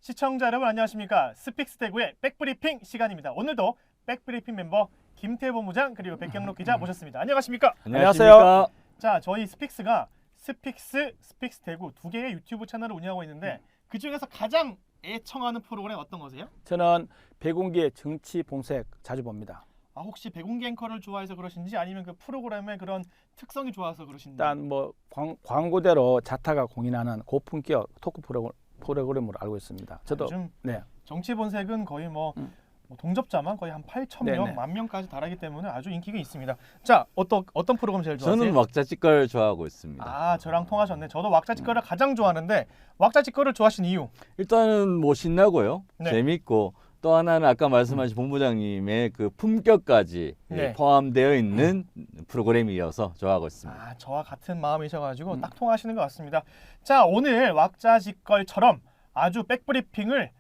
시청자 여러분 안녕하십니까. 스픽스 대구의 백브리핑 시간입니다. 오늘도 백브리핑 멤버 김태우 본부장 그리고 백경록 기자 모셨습니다. 안녕하십니까. 안녕하세요. 자, 저희 스픽스가 스픽스 대구 두 개의 유튜브 채널을 운영하고 있는데 그 중에서 가장 애청하는 프로그램 어떤 거세요? 저는 배공기의 정치 본색 자주 봅니다. 아, 혹시 배공기 앵커를 좋아해서 그러신지 아니면 그 프로그램의 그런 특성이 좋아서 그러신지? 일단 뭐 광고대로 자타가 공인하는 고품격 토크 프로그램으로 알고 있습니다. 저도 요즘 네. 정치 본색은 거의 뭐 동접자만 거의 한 8,000명, 네네. 만 명까지 달하기 때문에 아주 인기가 있습니다. 자, 어떤 프로그램 제일 좋아하세요? 저는 왁자지껄 좋아하고 있습니다. 아, 저랑 통하셨네. 저도 왁자지껄을 가장 좋아하는데 왁자지껄을 좋아하신 이유? 일단은 뭐 신나고요, 네. 재밌고 또 하나는 아까 말씀하신 본부장님의 그 품격까지 네. 포함되어 있는 프로그램이어서 좋아하고 있습니다. 아, 저와 같은 마음이셔가지고 딱 통하시는 것 같습니다. 자, 오늘 왁자지껄처럼 아주 백브리핑을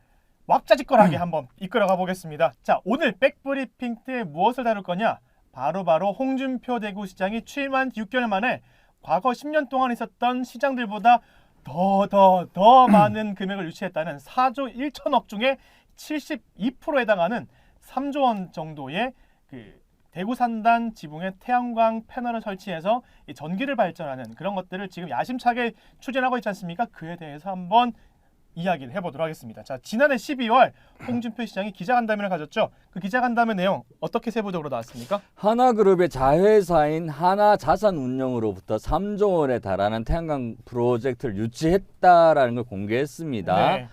왁자지껄하게 한번 이끌어가 보겠습니다. 자, 오늘 백브리핑 때 무엇을 다룰 거냐? 바로 홍준표 대구시장이 취임한 6개월 만에 과거 10년 동안 있었던 시장들보다 더 많은 금액을 유치했다는 4조 1천억 중에 72%에 해당하는 3조 원 정도의 그 대구 산단 지붕에 태양광 패널을 설치해서 이 전기를 발전하는 그런 것들을 지금 야심차게 추진하고 있지 않습니까? 그에 대해서 한번 이야기를 해보도록 하겠습니다. 자, 지난해 12월 홍준표 시장이 기자간담회를 가졌죠. 그 기자간담회 내용 어떻게 세부적으로 나왔습니까? 하나그룹의 자회사인 하나자산운용으로부터 3조 원에 달하는 태양광 프로젝트를 유치했다라는 걸 공개했습니다. 네.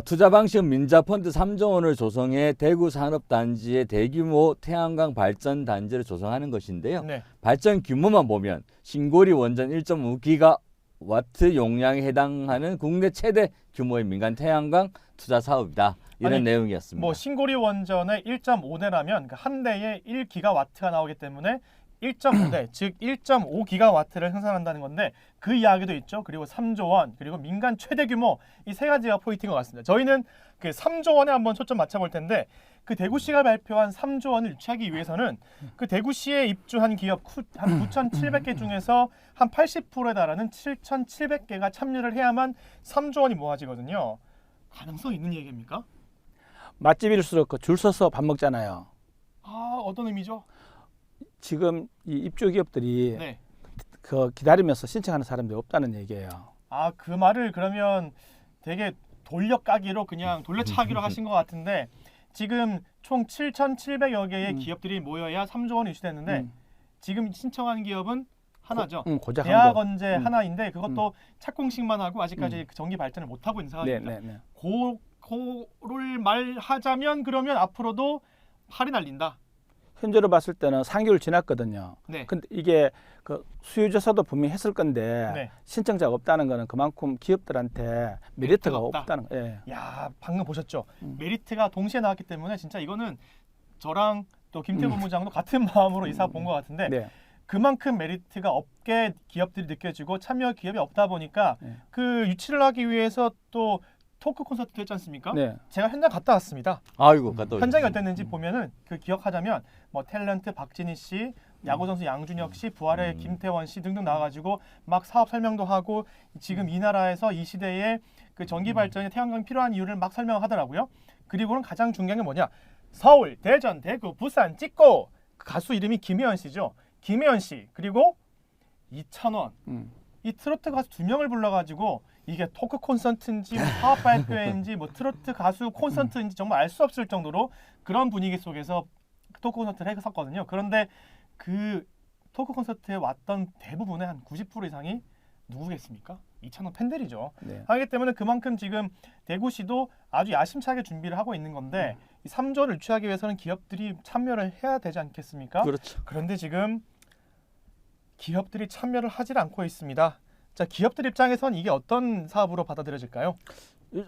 투자 방식은 민자펀드 3조 원을 조성해 대구 산업단지의 대규모 태양광 발전 단지를 조성하는 것인데요. 네. 발전 규모만 보면 신고리 원전 1.5기가와트 용량에 해당하는 국내 최대 규모의 민간 태양광 투자 사업이다. 이런 아니, 내용이었습니다. 뭐 신고리 원전의 1.5대라면 한 대에 1기가와트가 나오기 때문에 1.5대 즉 1.5기가와트를 생산한다는 건데 그 이야기도 있죠. 그리고 3조 원 그리고 민간 최대 규모 이 세 가지가 포인트인 것 같습니다. 저희는 그 3조 원에 한번 초점 맞춰볼 텐데 그 대구시가 발표한 3조 원을 유치하기 위해서는 그 대구시에 입주한 기업 한 9,700개 중에서 한 80%에 달하는 7,700개가 참여를 해야만 3조 원이 모아지거든요. 가능성 있는 얘기입니까? 맛집일수록 그 줄 서서 밥 먹잖아요. 아, 어떤 의미죠? 지금 이 입주 기업들이 네. 그 기다리면서 신청하는 사람들이 없다는 얘기예요. 아, 그 말을 그러면 되게 돌려까기로 그냥 돌려차기로 하신 것 같은데 지금 총 7,700여 개의 기업들이 모여야 3조 원이 유치됐는데 지금 신청한 기업은 하나죠. 고작 대학원제 하나인데 그것도 착공식만 하고 아직까지 전기 발전을 못 하고 있는 상황입니다. 네네네. 고를 말하자면 그러면 앞으로도 팔이 날린다. 현재로 봤을 때는 3개월 지났거든요. 네. 근데 이게 그 수요 조사도 분명히 했을 건데 네. 신청자가 없다는 거는 그만큼 기업들한테 메리트가 없다는 거예요. 예. 야, 방금 보셨죠? 메리트가 동시에 나왔기 때문에 진짜 이거는 저랑 또 김태우 본부장도 같은 마음으로 이 사업 본 것 같은데 네. 그만큼 메리트가 없게 기업들이 느껴지고 참여 기업이 없다 보니까 네. 그 유치를 하기 위해서 또 토크 콘서트도 했지 않습니까? 네. 제가 현장 갔다 왔습니다. 아이고, 갔다 오셨습니다. 현장이 어땠는지 보면은 그 기억하자면 뭐 탤런트 박진희 씨, 야구 선수 양준혁 씨, 부활의 김태원 씨 등등 나와가지고 막 사업 설명도 하고 지금 이 나라에서 이 시대에 그 전기 발전에 태양광이 필요한 이유를 막 설명하더라고요. 그리고는 가장 중요한 게 뭐냐? 서울, 대전, 대구, 부산 찍고 그 가수 이름이 김혜연 씨죠. 김혜연 씨 그리고 이찬원 이 트로트 가수 2명을 불러가지고 이게 토크 콘서트인지 뭐 사업 발표회인지 뭐 트로트 가수 콘서트인지 정말 알 수 없을 정도로 그런 분위기 속에서 토크 콘서트를 했었거든요. 그런데 그 토크 콘서트에 왔던 대부분의 한 90% 이상이 누구겠습니까? 이찬원 팬들이죠. 네. 하기 때문에 그만큼 지금 대구시도 아주 야심차게 준비를 하고 있는 건데 이 3조를 유치하기 위해서는 기업들이 참여를 해야 되지 않겠습니까? 그렇죠. 그런데 지금 기업들이 참여를 하질 않고 있습니다. 자, 기업들 입장에선 이게 어떤 사업으로 받아들여질까요?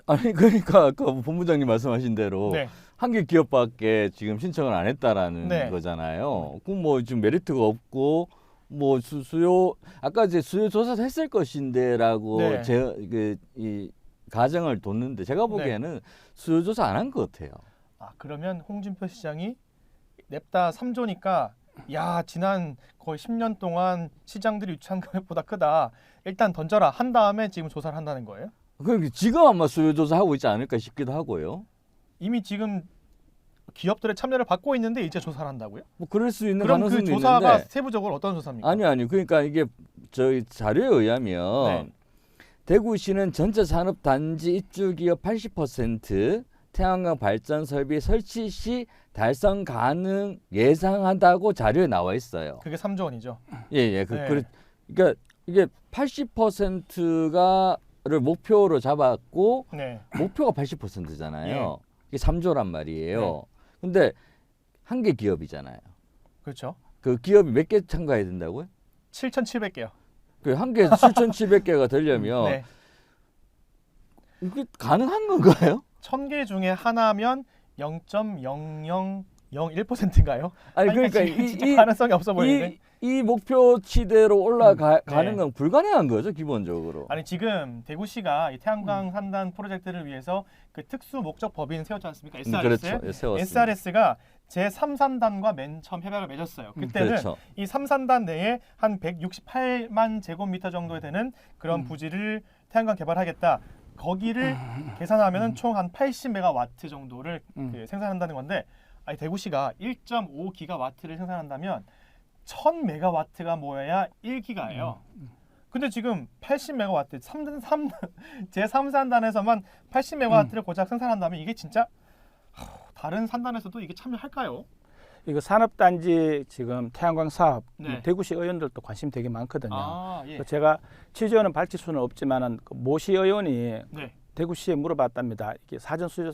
아니 그러니까 아까 본부장님 말씀하신 대로 네. 한 개 기업밖에 지금 신청을 안 했다라는 네. 거잖아요. 그럼 뭐 지금 메리트가 없고 뭐 수요 아까 이제 수요 조사도 했을 것인데라고 네. 이 가정을 뒀는데 제가 보기에는 수요 조사 안 한 것 같아요. 아, 그러면 홍준표 시장이 냅다 3조니까 야, 지난 거의 10년 동안 시장들이 유치한 금액보다 크다. 일단 던져라 한 다음에 지금 조사를 한다는 거예요? 그러니까 지금 아마 수요 조사하고 있지 않을까 싶기도 하고요. 이미 지금 기업들의 참여를 받고 있는데 이제 조사를 한다고요? 뭐 그럴 수 있는 그럼 그 가능성도 조사가 있는데 세부적으로 어떤 조사입니까? 아니 그러니까 이게 저희 자료에 의하면 네. 대구시는 전체 산업단지 입주기업 80% 태양광 발전 설비 설치 시 달성 가능 예상한다고 자료에 나와 있어요. 그게 3조 원이죠. 예. 네. 그러니까 이게 80%가를 목표로 잡았고 네. 목표가 80%잖아요. 예. 이게 3조란 말이에요. 네. 근데 한 개 기업이잖아요. 그렇죠. 그 기업이 몇 개 참가해야 된다고요? 7,700개요. 그 한 개에서 7,700개가 되려면 네. 이게 가능한 건가요? 1,000개 중에 하나면 0.0001%인가요? 아니 그러니까 진짜 가능성이 없어 보이는데. 이 목표치대로 올라가는 네. 건 불가능한 거죠 기본적으로. 아니 지금 대구시가 이 태양광 산단 프로젝트를 위해서 그 특수 목적 법인 세웠지 않습니까? SRS. 그렇죠. 예, 세웠습니다. SRS가 제3산단과 맨 처음 협약을 맺었어요. 그때는 그렇죠. 이 3산단 내에 한 168만 제곱미터 정도 되는 그런 부지를 태양광 개발하겠다. 거기를 계산하면 총 한 80메가와트 정도를 그 생산한다는 건데, 아니 대구시가 1.5기가와트를 생산한다면 1000메가와트가 모여야 1기가예요. 근데 지금 80메가와트, 제3산단에서만 80메가와트를 고작 생산한다면 이게 진짜 다른 산단에서도 이게 참여할까요? 이거 산업단지 지금 태양광 사업 네. 대구시 의원들도 관심 되게 많거든요. 아, 예. 제가 취재원은 밝힐 수는 없지만은 그 모시 의원이 네. 대구시에 물어봤답니다. 이게 사전 수요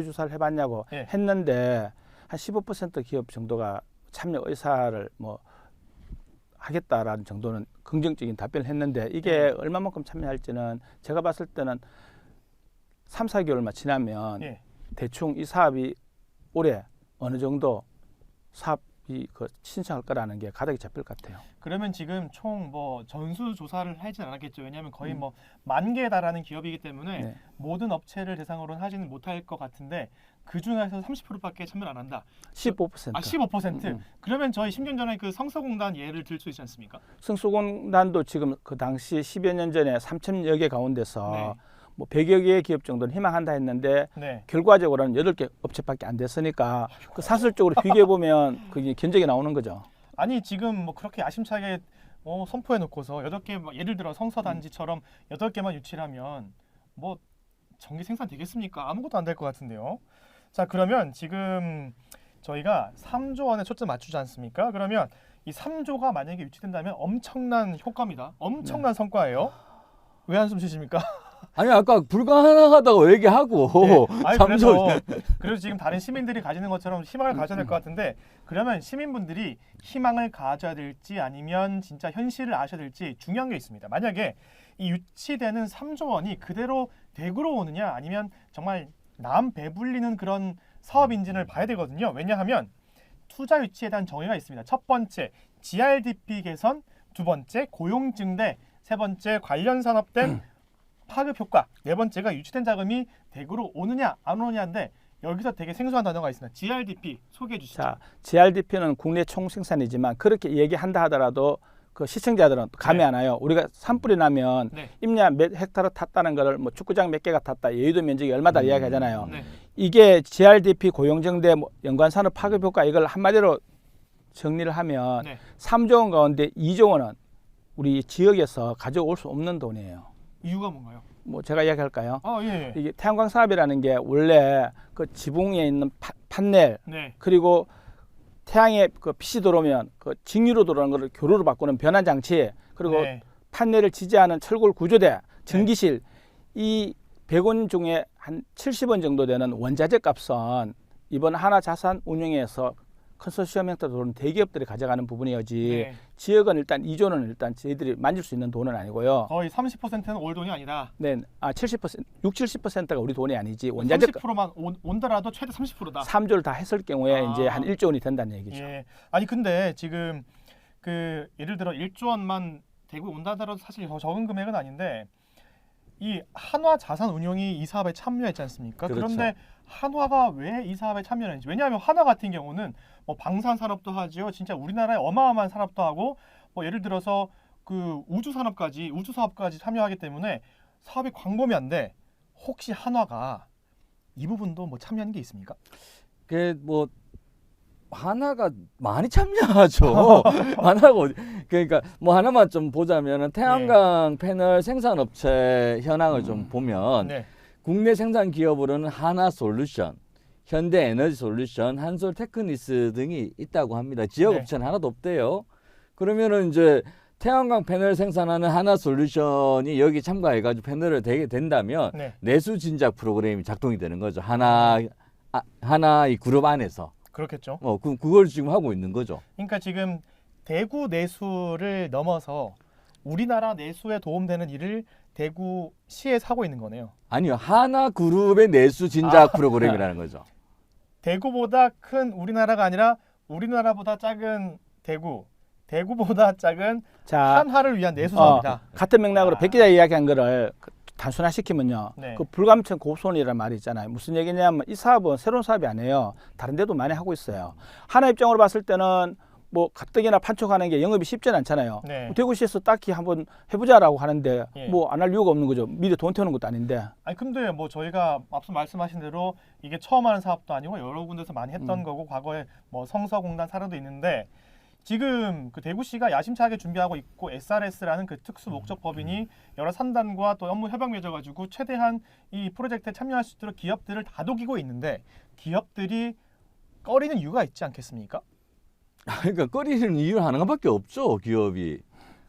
조사를 해봤냐고 예. 했는데 한 15% 기업 정도가 참여 의사를 뭐 하겠다라는 정도는 긍정적인 답변을 했는데 이게 얼마만큼 참여할지는 제가 봤을 때는 3, 4개월만 지나면 예. 대충 이 사업이 올해 어느 정도 사업이 그 신청할 거라는 게 가닥이 잡힐 것 같아요. 그러면 지금 총 뭐 전수 조사를 하진 않았겠죠. 왜냐하면 거의 뭐 10,000개에 달하는 기업이기 때문에 네. 모든 업체를 대상으로 하지는 못할 것 같은데 그 중에서 30%밖에 참여를 안 한다. 15%. 아 15%. 음. 그러면 저희 10년 전에 그 성서공단 예를 들 수 있지 않습니까? 성수공단도 지금 그 당시 10여 년 전에 3,000여 개 가운데서 네. 뭐 100여 개의 기업 정도는 희망한다 했는데 네. 결과적으로는 8개 업체밖에 안 됐으니까 그 사실적으로 비교해 보면 그게 견적이 나오는 거죠. 아니 지금 뭐 그렇게 야심차게 선포해 놓고서 8개 막 예를 들어 성서단지처럼 8개만 유치를 하면 뭐 전기 생산 되겠습니까? 아무것도 안 될 것 같은데요. 자, 그러면 지금 저희가 3조 원에 초점 맞추지 않습니까? 그러면 이 3조가 만약에 유치된다면 엄청난 효과입니다. 엄청난 성과예요. 왜 한숨 쉬십니까? 아니 아까 불가능하다고 얘기하고 네. 아니, 삼조 그래서 지금 다른 시민들이 가지는 것처럼 희망을 가져야 될 것 같은데, 그러면 시민분들이 희망을 가져야 될지 아니면 진짜 현실을 아셔야 될지 중요한 게 있습니다. 만약에 이 유치되는 3조 원이 그대로 대구로 오느냐 아니면 정말 남 배불리는 그런 사업 인진을 봐야 되거든요. 왜냐하면 투자 유치에 대한 정의가 있습니다. 첫 번째 GRDP 개선, 두 번째 고용 증대, 세 번째 관련 산업된 파급 효과, 네 번째가 유치된 자금이 대구로 오느냐 안 오느냐인데 여기서 되게 생소한 단어가 있습니다. GRDP 소개해 주시죠. 자, GRDP는 국내 총생산이지만 그렇게 얘기한다 하더라도 그 시청자들은 감이 네. 안 와요. 우리가 산불이 나면 네. 임야 몇 헥타르 탔다는 거를 뭐 축구장 몇 개가 탔다, 여의도 면적이 얼마다 이야기하잖아요. 네. 이게 GRDP 고용정대 뭐 연관산업 파급 효과 이걸 한마디로 정리를 하면 네. 3조 원 가운데 2조 원은 우리 지역에서 가져올 수 없는 돈이에요. 이유가 뭔가요? 뭐 제가 이야기할까요? 예. 이게 태양광 사업이라는 게 원래 그 지붕에 있는 판넬 네. 그리고 태양에 그 빛이 들어오면 그 직류로 들어오는 것을 교류로 바꾸는 변환 장치 그리고 네. 판넬을 지지하는 철골 구조대 전기실 이 100원 중에 한 70원 정도 되는 원자재 값은 이번 하나자산운용에서 컨소시엄 형태로 들어오는 대기업들이 가져가는 부분이어지 네. 지역은 일단 2조는 일단 저희들이 만질 수 있는 돈은 아니고요. 거의 30%는 올 돈이 아니다. 네, 70%가 우리 돈이 아니지 원자재 30%만 온더라도 최대 30%다. 3조를 다 했을 경우에 이제 한 1조 원이 된다는 얘기죠. 예. 아니 근데 지금 그 예를 들어 1조 원만 대구 온다더라도 사실 적은 금액은 아닌데 이 한화자산운용이 이 사업에 참여했지 않습니까? 그렇죠. 그런데 한화가 왜 이 사업에 참여했는지, 왜냐하면 한화 같은 경우는 뭐 방산 산업도 하죠. 진짜 우리나라의 어마어마한 산업도 하고 뭐 예를 들어서 그 우주 산업까지 우주 사업까지 참여하기 때문에 사업이 광범위한데 혹시 한화가 이 부분도 뭐 참여하는 게 있습니까? 그 뭐 하나가 많이 참여하죠. 하나가 그러니까 뭐 하나만 좀 보자면은 태양광 패널 생산업체 현황을 좀 보면 네. 국내 생산 기업으로는 하나솔루션, 현대에너지솔루션, 한솔테크니스 등이 있다고 합니다. 지역 네. 업체는 하나도 없대요. 그러면은 이제 태양광 패널 생산하는 하나솔루션이 여기 참가해가지고 패널을 대게 된다면 네. 내수 진작 프로그램이 작동이 되는 거죠. 하나 이 그룹 안에서. 그렇겠죠. 그걸 지금 하고 있는 거죠. 그러니까 지금 대구 내수를 넘어서 우리나라 내수에 도움되는 일을 대구시에서 하고 있는 거네요. 아니요, 하나 그룹의 내수 진작 프로그램이라는 거죠. 대구보다 큰 우리나라가 아니라 우리나라보다 작은 대구, 대구보다 작은 자, 한화를 위한 내수 사업이다. 같은 맥락으로 아. 백 기자 이야기한 거를 단순화시키면요. 네. 그 불감청 고손이라는 말이 있잖아요. 무슨 얘기냐면 이 사업은 새로운 사업이 아니에요. 다른 데도 많이 하고 있어요. 하나 입장으로 봤을 때는 뭐 가뜩이나 판촉하는 게 영업이 쉽지는 않잖아요. 네. 대구시에서 딱히 한번 해보자라고 하는데 예. 뭐 안 할 이유가 없는 거죠. 미리 돈 태우는 것도 아닌데. 아니 근데 뭐 저희가 앞서 말씀하신 대로 이게 처음 하는 사업도 아니고 여러 군데서 많이 했던 거고 과거에 뭐 성서공단 사례도 있는데 지금 그 대구시가 야심차게 준비하고 있고 SRS라는 그 특수 목적 법인이 여러 산단과 또 업무 협약 맺어가지고 최대한 이 프로젝트에 참여할 수 있도록 기업들을 다독이고 있는데 기업들이 꺼리는 이유가 있지 않겠습니까? 그러니까 꺼리는 이유 하나밖에 없죠, 기업이.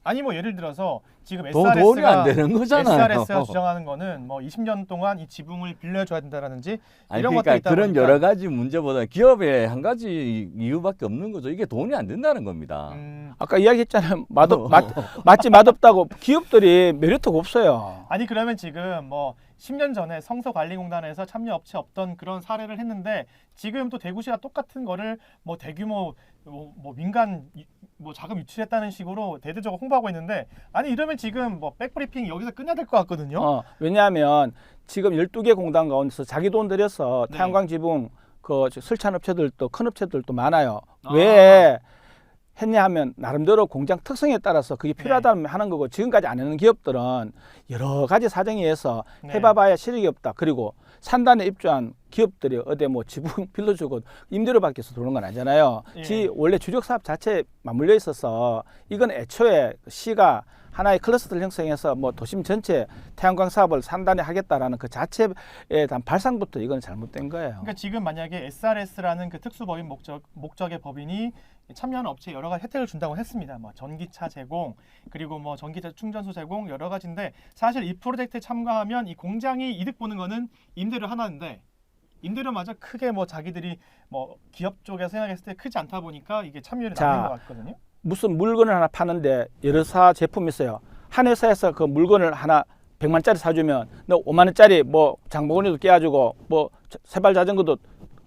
아니 뭐 예를 들어서 지금 돈이 안 되는 거잖아요. SRS가 주장하는 거는 뭐 20년 동안 이 지붕을 빌려줘야 된다라든지 아니, 이런 그러니까 것도 있다 그런 보니까 여러 가지 문제보다 기업의 한 가지 이유밖에 없는 거죠. 이게 돈이 안 된다는 겁니다. 아까 이야기했잖아요. 맛집 맛없다고 기업들이 메리트가 없어요. 아니 그러면 지금 뭐 10년 전에 성서관리공단에서 참여 업체 없던 그런 사례를 했는데 지금 또 대구시가 똑같은 거를 뭐 대규모 뭐 민간 뭐 자금 유치했다는 식으로 대대적으로 홍보하고 있는데 아니 이러면 지금 뭐 백브리핑 여기서 끝내야 될 것 같거든요. 왜냐하면 지금 12개 공단 가운데서 자기 돈 들여서 네. 태양광 지붕 그 설치한 업체들도 큰 업체들도 많아요. 아. 왜 했냐 하면 나름대로 공장 특성에 따라서 그게 네. 필요하다면 하는 거고 지금까지 안 하는 기업들은 여러 가지 사정에 의해서 네. 해봐봐야 실력이 없다. 그리고 산단에 입주한 기업들이 어디 뭐 지붕 빌려주고 임대료 받기서 들어오는 건 아니잖아요. 예. 지 원래 주력 사업 자체에 맞물려 있어서 이건 애초에 시가 하나의 클러스터를 형성해서 뭐 도심 전체 태양광 사업을 산단에 하겠다라는 그 자체에 대한 발상부터 이건 잘못된 거예요. 그러니까 지금 만약에 SRS라는 그 특수법인 목적의 법인이 참여하는 업체에 여러 가지 혜택을 준다고 했습니다. 뭐 전기차 제공 그리고 뭐 전기차 충전소 제공 여러 가지인데 사실 이 프로젝트에 참가하면 이 공장이 이득 보는 거는 임대료 하나인데 임대료마저 크게 뭐 자기들이 뭐 기업 쪽에서 생각했을 때 크지 않다 보니까 이게 참여율이 자, 낮은 것 같거든요. 무슨 물건을 하나 파는데 여러 사 제품이 있어요. 한 회사에서 그 물건을 하나 100만짜리 사주면 너 5만원짜리 뭐 장바구니도 끼워주고 뭐 세발 자전거도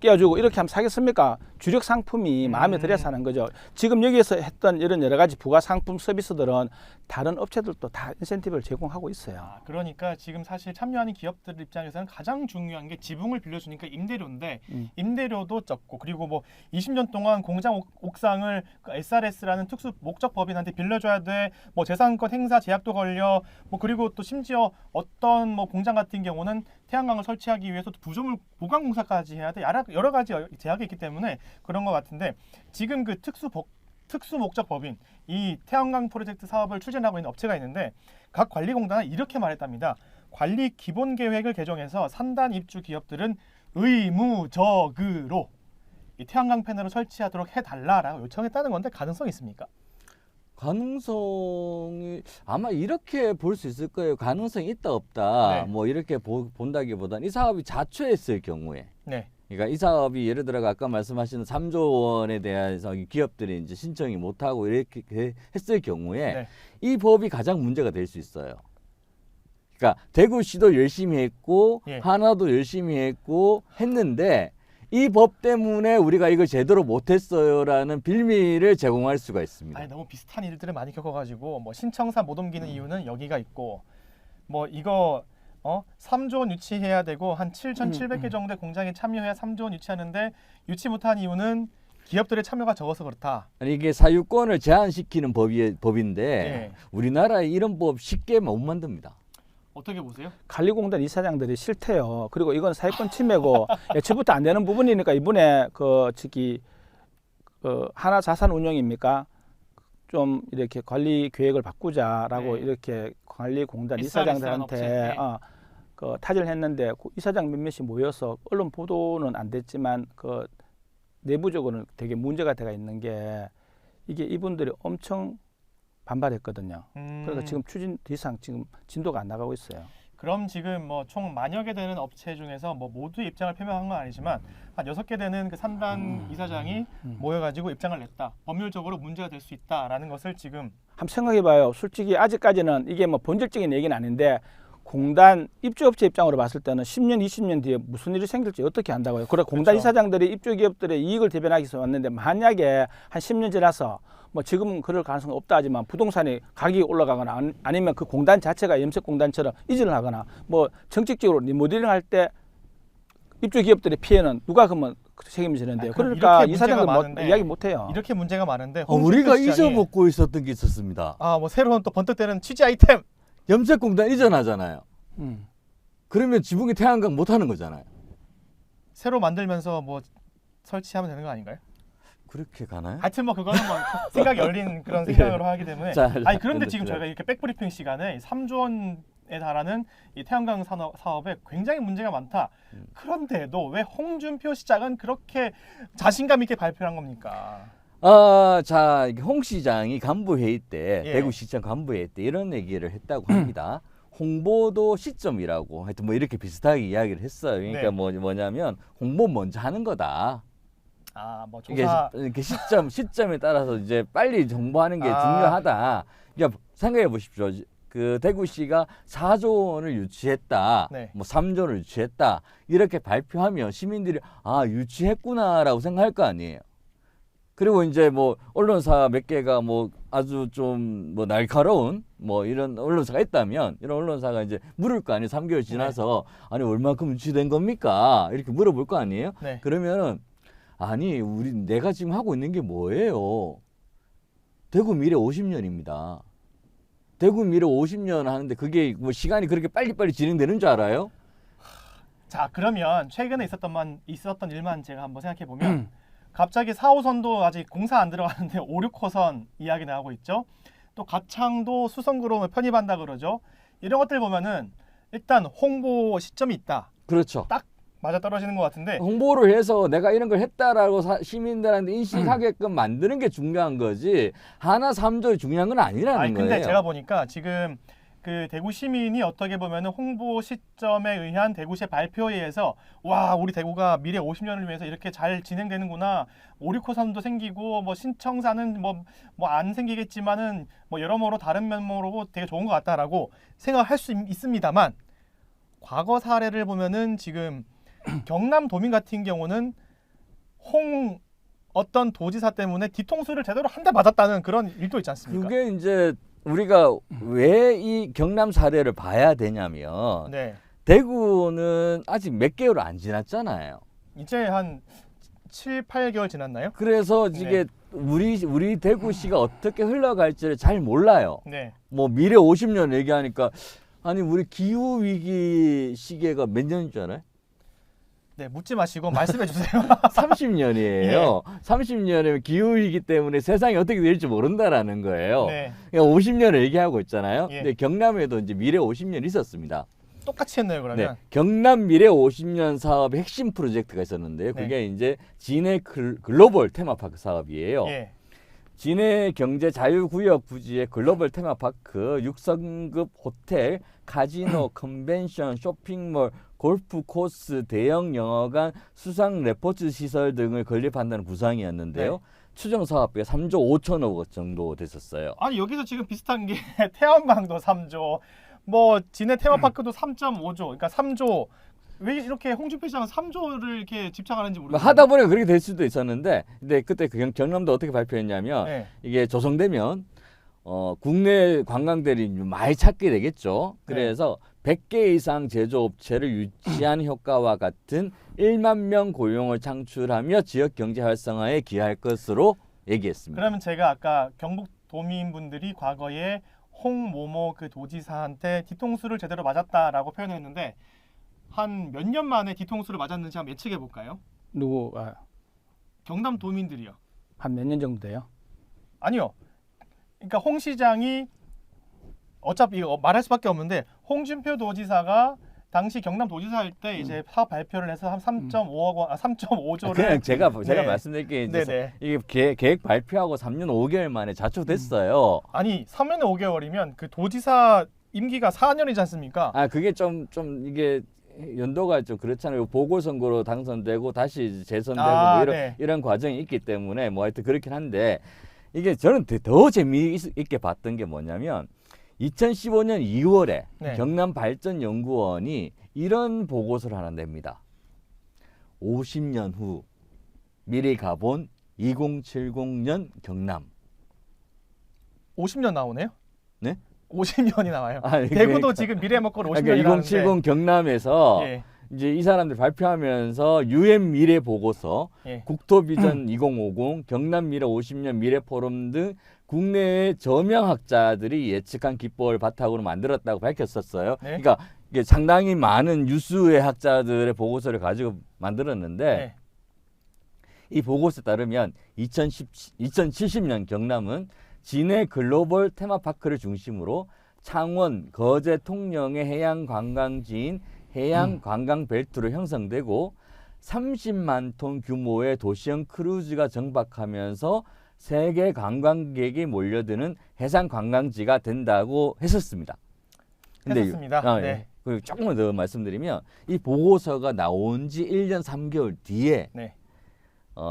끼워주고 이렇게 하면 사겠습니까? 주력 상품이 마음에 들어야 사는 거죠. 지금 여기에서 했던 이런 여러 가지 부가 상품 서비스들은 다른 업체들도 다 인센티브를 제공하고 있어요. 아, 그러니까 지금 사실 참여하는 기업들 입장에서는 가장 중요한 게 지붕을 빌려주니까 임대료인데 임대료도 적고 그리고 뭐 20년 동안 공장 옥상을 그 SRS라는 특수 목적 법인한테 빌려줘야 돼. 뭐 재산권 행사 제약도 걸려. 뭐 그리고 또 심지어 어떤 뭐 공장 같은 경우는 태양광을 설치하기 위해서 부조물 보강 공사까지 해야 돼. 여러 가지 제약이 있기 때문에 그런 것 같은데 지금 그 특수 목적 법인 이 태양광 프로젝트 사업을 추진하고 있는 업체가 있는데 각 관리공단은 이렇게 말했답니다. 관리 기본 계획을 개정해서 산단 입주 기업들은 의무적으로 이 태양광 패널을 설치하도록 해달라라고 요청했다는 건데 가능성이 있습니까? 가능성이 아마 이렇게 볼 수 있을 거예요. 가능성이 있다 없다. 네. 뭐 이렇게 본다기보다는 이 사업이 자초했을 경우에. 네. 그러니까 이 사업이 예를 들어 아까 말씀하시는 3조 원에 대해서 기업들이 이제 신청이 못 하고 이렇게 했을 경우에 네. 이 법이 가장 문제가 될 수 있어요. 그러니까 대구시도 열심히 했고 예. 하나도 열심히 했고 했는데 이 법 때문에 우리가 이걸 제대로 못했어요라는 빌미를 제공할 수가 있습니다. 아니 너무 비슷한 일들을 많이 겪어가지고 뭐 신청사 못 옮기는 이유는 여기가 있고 뭐 이거 3조 원 유치해야 되고 한 7,700개 정도의 공장에 참여해야 3조 원 유치하는데 유치 못한 이유는 기업들의 참여가 적어서 그렇다. 아니 이게 사유권을 제한시키는 법인데 예. 우리나라에 이런 법 쉽게 못 만듭니다. 어떻게 보세요? 관리공단 이사장들이 싫대요. 그리고 이건 사회권 침해고 예측부터 안 되는 부분이니까 이번에 하나 자산운용입니까? 좀 이렇게 관리 계획을 바꾸자라고 네. 이렇게 관리공단 SR 이사장들한테 네. 타지를 했는데 그 이사장 몇몇이 모여서 언론 보도는 안 됐지만 내부적으로는 되게 문제가 돼가 있는 게 이게 이분들이 엄청 반발했거든요. 그러니까 지금 추진 뒤상 지금 진도가 안 나가고 있어요. 그럼 지금 뭐 총 만여 개 되는 업체 중에서 뭐 모두 입장을 표명한 건 아니지만 한 6개 되는 그 3단 이사장이 모여가지고 입장을 냈다. 법률적으로 문제가 될 수 있다라는 것을 지금 한번 생각해봐요. 솔직히 아직까지는 이게 뭐 본질적인 얘기는 아닌데 공단 입주업체 입장으로 봤을 때는 10년, 20년 뒤에 무슨 일이 생길지 어떻게 안다고요. 그래 공단 그렇죠. 이사장들이 입주기업들의 이익을 대변하기 위해서 왔는데 만약에 한 10년 지나서 뭐 지금은 그럴 가능성은 없다 하지만 부동산이 가격이 올라가거나 아니면 그 공단 자체가 염색공단처럼 이전을 하거나 뭐 정책적으로 리모델링 할 때 입주기업들의 피해는 누가 그러면 책임을 지는데요. 그럼 그러니까 이렇게 문제가 이사장들 많은데 이야기 못해요. 이렇게 문제가 많은데 우리가 홍준표 시장이 잊어먹고 있었던 게 있었습니다. 뭐 새로운 또 번뜩대는 취지 아이템. 염색공단 이전하잖아요. 음. 그러면 지붕에 태양광 못 하는 거잖아요. 새로 만들면서 뭐 설치하면 되는 거 아닌가요? 그렇게 가나요? 하여튼 뭐 그거는 뭐 생각이 열린 그런 생각으로 하기 때문에 자, 아니 그런데 근데 지금 저- 저희가 이렇게 백브리핑 시간에 3조 원에 달하는 이 태양광 사업에 굉장히 문제가 많다. 그런데도 왜 홍준표 시장은 그렇게 자신감 있게 발표한 겁니까? 자, 홍 시장이 간부회의 때, 예. 대구시청 간부회의 때 이런 얘기를 했다고 합니다. 홍보도 시점이라고 하여튼 뭐 이렇게 비슷하게 이야기를 했어요. 그러니까 네. 뭐냐면 홍보 먼저 하는 거다. 뭐 이게 조사 이렇게 시점에 따라서 이제 빨리 정보하는 게 아. 중요하다. 그러니까 생각해 보십시오. 그 대구시가 4조 원을 유치했다. 네. 뭐 3조를 유치했다. 이렇게 발표하면 시민들이 유치했구나라고 생각할 거 아니에요. 그리고 이제 뭐 언론사 몇 개가 뭐 아주 좀 뭐 날카로운 뭐 이런 언론사가 있다면 이런 언론사가 이제 물을 거 아니에요. 3개월 지나서 아니 얼마큼 유치된 겁니까? 이렇게 물어볼 거 아니에요. 네. 그러면은 아니 내가 지금 하고 있는 게 뭐예요? 대구 미래 50년입니다. 대구 미래 50년 하는데 그게 뭐 시간이 그렇게 빨리빨리 진행되는 줄 알아요? 자 그러면 최근에 있었던 일만 제가 한번 생각해 보면 갑자기 4호선도 아직 공사 안 들어가는데 5, 6호선 이야기 나오고 있죠. 또 가창도 수성구로 편입한다 그러죠. 이런 것들 보면은 일단 홍보 시점이 있다. 그렇죠. 맞아 떨어지는 것 같은데 홍보를 해서 내가 이런 걸 했다라고 시민들한테 인식하게끔 만드는 게 중요한 거지 하나 3조이 중요한 건 아니라는 아니 근데 거예요. 제가 보니까 지금 그 대구 시민이 어떻게 보면은 홍보 시점에 의한 대구시의 발표에 의해서 와 우리 대구가 미래 50년을 위해서 이렇게 잘 진행되는구나 5, 6호선도 생기고 뭐 신청사는 뭐 안 생기겠지만은 뭐 여러모로 다른 면모로 되게 좋은 것 같다라고 생각할 수 있습니다만 과거 사례를 보면은 지금 경남도민 같은 경우는 어떤 도지사 때문에 뒤통수를 제대로 한 대 맞았다는 그런 일도 있지 않습니까? 그게 이제 우리가 왜 이 경남 사례를 봐야 되냐면 네. 대구는 아직 몇 개월 안 지났잖아요. 이제 한 7, 8개월 지났나요? 그래서 네. 이게 우리 대구시가 어떻게 흘러갈지를 잘 몰라요. 네. 뭐 미래 50년 얘기하니까 아니 우리 기후 위기 시기가 몇 년인 줄 알아요? 네, 묻지 마시고 말씀해 주세요. 30년이에요. 30년이면 기후위기 때문에 세상이 어떻게 될지 모른다라는 거예요. 네. 그러니까 50년을 얘기하고 있잖아요. 예. 근데 경남에도 이제 미래 50년 있었습니다. 똑같이 했네요, 그러면. 네. 경남 미래 50년 사업의 핵심 프로젝트가 있었는데요. 네. 그게 이제 진해 글로벌 테마파크 사업이에요. 예. 진해 경제 자유구역 부지의 글로벌 테마파크, 6성급 호텔, 카지노, 컨벤션, 쇼핑몰, 골프 코스, 대형 영화관, 수상 레포츠 시설 등을 건립한다는 구상이었는데요. 네. 추정 사업비가 3조 5천억 원 정도 됐었어요. 아니, 여기서 지금 비슷한 게 태양광도 3조, 뭐 진해 테마파크도 3.5조. 그러니까 3조. 왜 이렇게 홍준표 시장은 3조를 이렇게 집착하는지 뭐 모르겠어요. 하다 보니 그렇게 될 수도 있었는데, 근데 그때 그 경남도 어떻게 발표했냐면 네. 이게 조성되면 국내 관광들이 많이 찾게 되겠죠. 그래서 100개 이상 제조업체를 유치한 효과와 같은 1만 명 고용을 창출하며 지역 경제 활성화에 기여할 것으로 얘기했습니다. 그러면 제가 아까 경북 도민분들이 과거에 홍모모 그 도지사한테 뒤통수를 제대로 맞았다라고 표현했는데 한 몇 년 만에 뒤통수를 맞았는지 한번 예측해 볼까요? 누구가 경남 도민들이요. 한 몇 년 정도 돼요? 아니요. 그러니까 홍 시장이 어차피 이거 말할 수밖에 없는데 홍준표 도지사가 당시 경남 도지사 할 때 이제 사업 발표를 해서 한 3.5억 원, 3.5조를 그냥 제가 네. 말씀드릴 게 이제 네네. 이게 계획 발표하고 3년 5개월 만에 자초됐어요. 아니 3년에 5개월이면 그 도지사 임기가 4년이지 않습니까? 아 그게 좀 이게 연도가 좀 그렇잖아요. 보궐선거로 당선되고 다시 이제 재선되고 뭐 네. 이런 과정이 있기 때문에 뭐 하여튼 그렇긴 한데 이게 저는 더 재미있게 봤던 게 뭐냐면 2015년 2월에 네. 경남발전연구원이 이런 보고서를 하나 냅니다. 50년 후 미래 가본 2070년 경남. 50년 나오네요? 네? 50년이 나와요. 아니, 대구도 그러니까- 지금 미래 먹고 50년이 그러니까 나오는데 2070 경남에서 예. 이제 이 사람들 발표하면서 UN 미래 보고서, 예. 국토비전 2050, 경남 미래 50년 미래 포럼 등 국내의 저명학자들이 예측한 기법을 바탕으로 만들었다고 밝혔었어요. 네. 그러니까 이게 상당히 많은 유수의 학자들의 보고서를 가지고 만들었는데 네. 이 보고서에 따르면 2070년 경남은 진해 글로벌 테마파크를 중심으로 창원, 거제, 통영의 해양 관광지인 해양 관광 벨트로 형성되고 30만 톤 규모의 도시형 크루즈가 정박하면서 세계 관광객이 몰려드는 해상 관광지가 된다고 했었습니다. 했었습니다. 예. 네. 그리고 조금만 더 말씀드리면 이 보고서가 나온 지 1년 3개월 뒤에 네.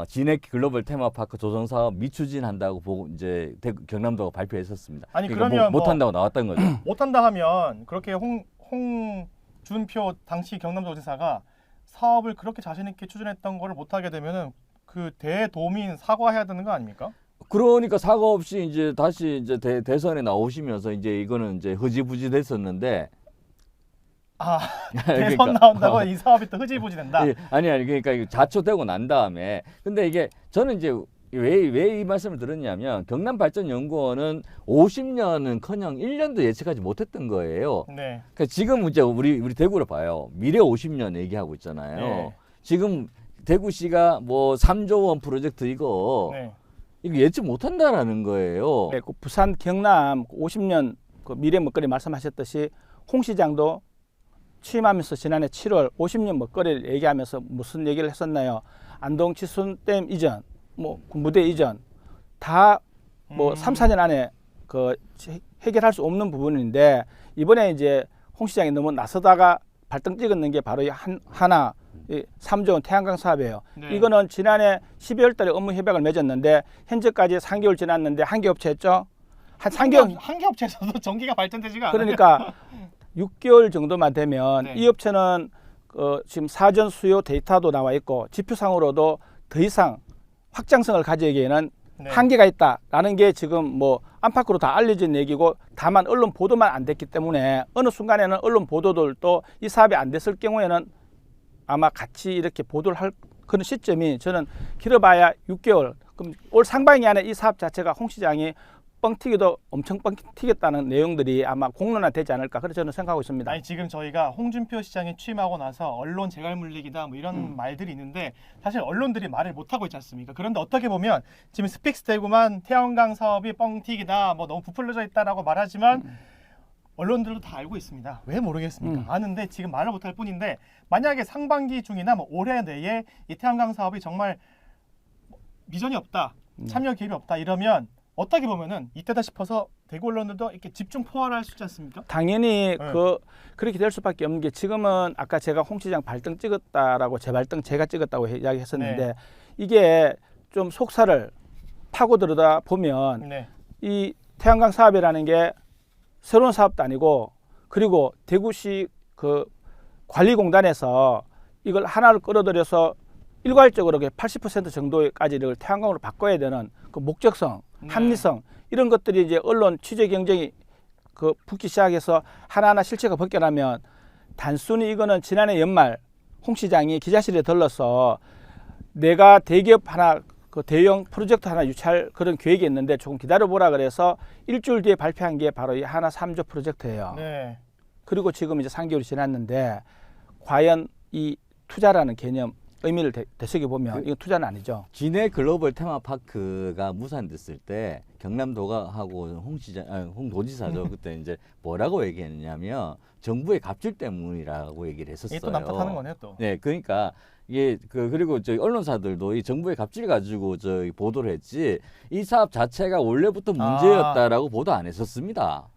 진해 글로벌 테마파크 조성 사업 미추진한다고 보고 이제 경남도가 발표했었습니다. 아니, 그러니까 그러면 못 뭐- 한다고 나왔던 거죠. 못한다 하면 그렇게 홍준표 당시 경남도지사가 사업을 그렇게 자신 있게 추진했던 거를 못하게 되면은 그 대도민 사과해야 되는 거 아닙니까? 그러니까 사과 없이 이제 다시 이제 대선에 나오시면서 이제 이거는 이제 흐지부지 됐었는데 아 그러니까. 대선 나온다고 이 사업이 또 흐지부지 된다. 예, 아니 그러니까 이거 자초되고 난 다음에 근데 이게 저는 이제 왜 이 말씀을 들었냐면 경남발전연구원은 50년은커녕 1년도 예측하지 못했던 거예요. 네. 그러니까 지금 이제 우리 대구를 봐요. 미래 50년 얘기하고 있잖아요. 네. 지금 대구시가 뭐 3조 원 프로젝트 이거 네. 예측 못한다라는 거예요. 네, 그 부산 경남 50년 그 미래 먹거리 말씀하셨듯이 홍 시장도 취임하면서 지난해 7월 50년 먹거리를 얘기하면서 무슨 얘기를 했었나요? 안동 치순댐 이전, 뭐 군부대 이전 다 뭐 3, 4년 안에 그 해결할 수 없는 부분인데 이번에 이제 홍 시장이 너무 나서다가 발등 찍었는 게 바로 하나 3조 원 태양광 사업이에요. 네. 이거는 지난해 12월 달에 업무 협약을 맺었는데 현재까지 3개월 지났는데 한 개 업체 했죠. 한 3개월 한 개 업체에서도 전기가 발전되지가 않아요. 그러니까 6개월 정도만 되면 네. 이 업체는 지금 사전 수요 데이터도 나와 있고 지표상으로도 더 이상 확장성을 가지기에는 네. 한계가 있다라는 게 지금 뭐 안팎으로 다 알려진 얘기고 다만 언론 보도만 안 됐기 때문에 어느 순간에는 언론 보도들도 이 사업이 안 됐을 경우에는 아마 같이 이렇게 보도를 할 그런 시점이 저는 길어봐야 6개월. 그럼 올 상반기 안에 이 사업 자체가 홍 시장이 뻥튀기도 엄청 뻥튀겼다는 내용들이 아마 공론화되지 않을까 그렇게 저는 생각하고 있습니다. 아니 지금 저희가 홍준표 시장이 취임하고 나서 언론 재갈 물리기다 뭐 이런 말들이 있는데 사실 언론들이 말을 못 하고 있지 않습니까? 그런데 어떻게 보면 지금 스픽스 대구만 태양광 사업이 뻥튀기다 뭐 너무 부풀려져 있다라고 말하지만 언론들도 다 알고 있습니다. 왜 모르겠습니까? 아는데 지금 말을 못할 뿐인데 만약에 상반기 중이나 뭐 올해 내에 이 태양광 사업이 정말 비전이 없다, 참여 기회가 없다 이러면 어떻게 보면은 이때다 싶어서 대구 언론들도 이렇게 집중 포화를 할 수 있지 않습니까? 당연히 네. 그렇게 될 수밖에 없는 게 지금은 아까 제가 홍 시장 발등 찍었다라고 제 발등 제가 찍었다고 이야기했었는데 네. 이게 좀 속살을 파고 들여다 보면 네. 이 태양광 사업이라는 게 새로운 사업도 아니고 그리고 대구시 그 관리공단에서 이걸 하나를 끌어들여서 일괄적으로 80% 정도까지를 태양광으로 바꿔야 되는 그 목적성, 네. 합리성 이런 것들이 이제 언론 취재 경쟁이 그 붙기 시작해서 하나하나 실체가 벗겨나면 단순히 이거는 지난해 연말 홍 시장이 기자실에 들러서 내가 대기업 하나 그 대형 프로젝트 하나 유치할 그런 계획이 있는데 조금 기다려보라 그래서 일주일 뒤에 발표한 게 바로 이 하나 3조 프로젝트예요. 네. 그리고 지금 이제 3개월이 지났는데 과연 이 투자라는 개념 의미를 되새겨 보면 이건 투자는 아니죠. 진해 글로벌 테마파크가 무산됐을 때 경남도가 하고 홍 도지사죠. 그때 이제 뭐라고 얘기했냐면 정부의 갑질 때문이라고 얘기를 했었어요. 이게 또 남탓하는 거네요, 또. 네, 그러니까 이게 그리고 저희 언론사들도 이 정부의 갑질 가지고 저희 보도를 했지 이 사업 자체가 원래부터 문제였다라고 보도 안 했었습니다.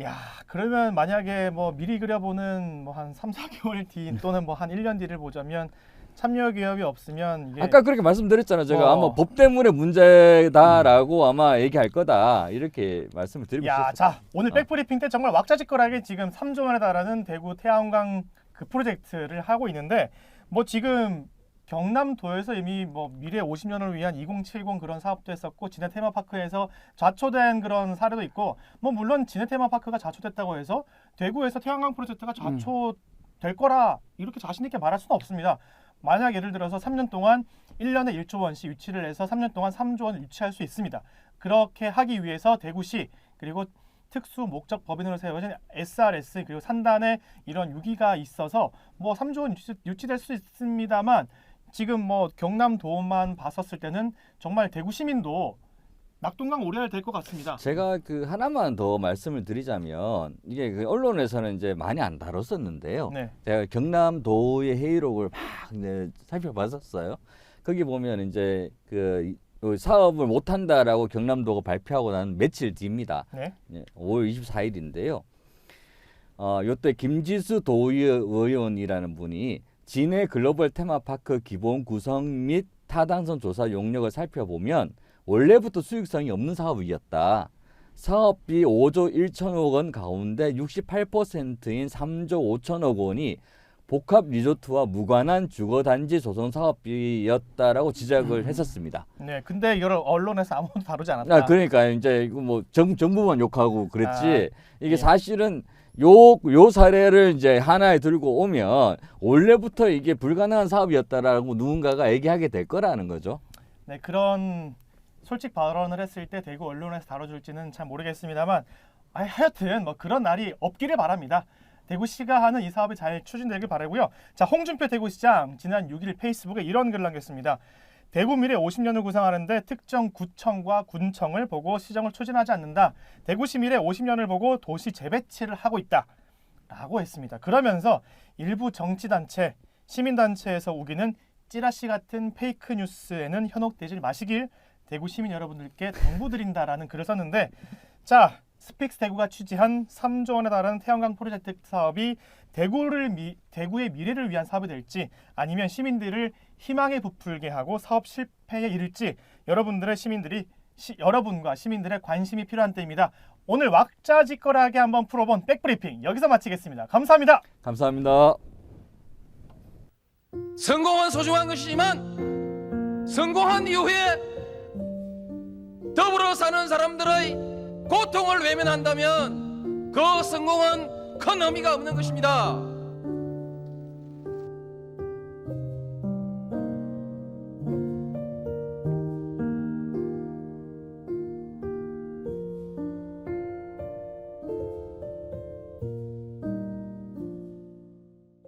야, 그러면 만약에 뭐 미리 그려보는 뭐 한 3, 4개월 뒤 또는 뭐 한 1년 뒤를 보자면 참여 기업이 없으면 이게 아까 그렇게 말씀드렸잖아요. 제가 아마 법 때문에 문제다라고 아마 얘기할 거다 이렇게 말씀을 드리고 있었어요. 자, 오늘 백브리핑 때 정말 왁자지껄하게 지금 3조 원에 달하는 대구 태양광 그 프로젝트를 하고 있는데 뭐 지금 경남도에서 이미 뭐 미래 50년을 위한 2070 그런 사업도 했었고 진해 테마파크에서 좌초된 그런 사례도 있고 뭐 물론 진해 테마파크가 좌초됐다고 해서 대구에서 태양광 프로젝트가 좌초될 거라 이렇게 자신 있게 말할 수는 없습니다. 만약 예를 들어서 3년 동안 1년에 1조 원씩 유치를 해서 3년 동안 3조 원을 유치할 수 있습니다. 그렇게 하기 위해서 대구시 그리고 특수 목적 법인으로 세워진 SRS 그리고 산단에 이런 유기가 있어서 뭐 3조 원 유치될 수 있습니다만 지금 뭐 경남도만 봤었을 때는 정말 대구 시민도 낙동강 오리알 될 것 같습니다. 제가 그 하나만 더 말씀을 드리자면 이게 그 언론에서는 이제 많이 안 다뤘었는데요. 네. 제가 경남도의 회의록을 막 이제 살펴봤었어요. 거기 보면 이제 그 사업을 못 한다라고 경남도가 발표하고 난 며칠 뒤입니다. 네. 5월 24일인데요. 요때 김지수 도의원이라는 분이 진해 글로벌 테마파크 기본 구성 및 타당성 조사 용역을 살펴보면 원래부터 수익성이 없는 사업이었다. 사업비 5조 1천억 원 가운데 68%인 3조 5천억 원이 복합 리조트와 무관한 주거단지 조성 사업비였다라고 지적을 했었습니다. 네, 근데 이걸 언론에서 아무도 다루지 않았다. 그러니까 이제 이거 뭐 정부만 욕하고 그랬지. 이게 예. 사실은 요 사례를 이제 하나에 들고 오면 원래부터 이게 불가능한 사업이었다라고 누군가가 얘기하게 될 거라는 거죠. 네, 그런 솔직 발언을 했을 때 대구 언론에서 다뤄줄지는 잘 모르겠습니다만 하여튼 뭐 그런 날이 없기를 바랍니다. 대구시가 하는 이 사업이 잘 추진되길 바라고요. 자, 홍준표 대구시장 지난 6일 페이스북에 이런 글을 남겼습니다. 대구 미래 50년을 구상하는데 특정 구청과 군청을 보고 시정을 추진하지 않는다. 대구시 미래 50년을 보고 도시 재배치를 하고 있다. 라고 했습니다. 그러면서 일부 정치단체, 시민단체에서 우기는 찌라시 같은 페이크 뉴스에는 현혹되지 마시길 대구 시민 여러분들께 당부드린다라는 글을 썼는데 자, 스픽스 대구가 취지한 3조 원에 달하는 태양광 프로젝트 사업이 대구의 미래를 위한 사업이 될지 아니면 시민들을 희망에 부풀게 하고 사업 실패에 이를지 여러분과 시민들의 관심이 필요한 때입니다. 오늘 왁자지껄하게 한번 풀어본 백브리핑 여기서 마치겠습니다. 감사합니다. 감사합니다. 성공은 소중한 것이지만 성공한 이후에 더불어 사는 사람들의 고통을 외면한다면 그 성공은 큰 의미가 없는 것입니다.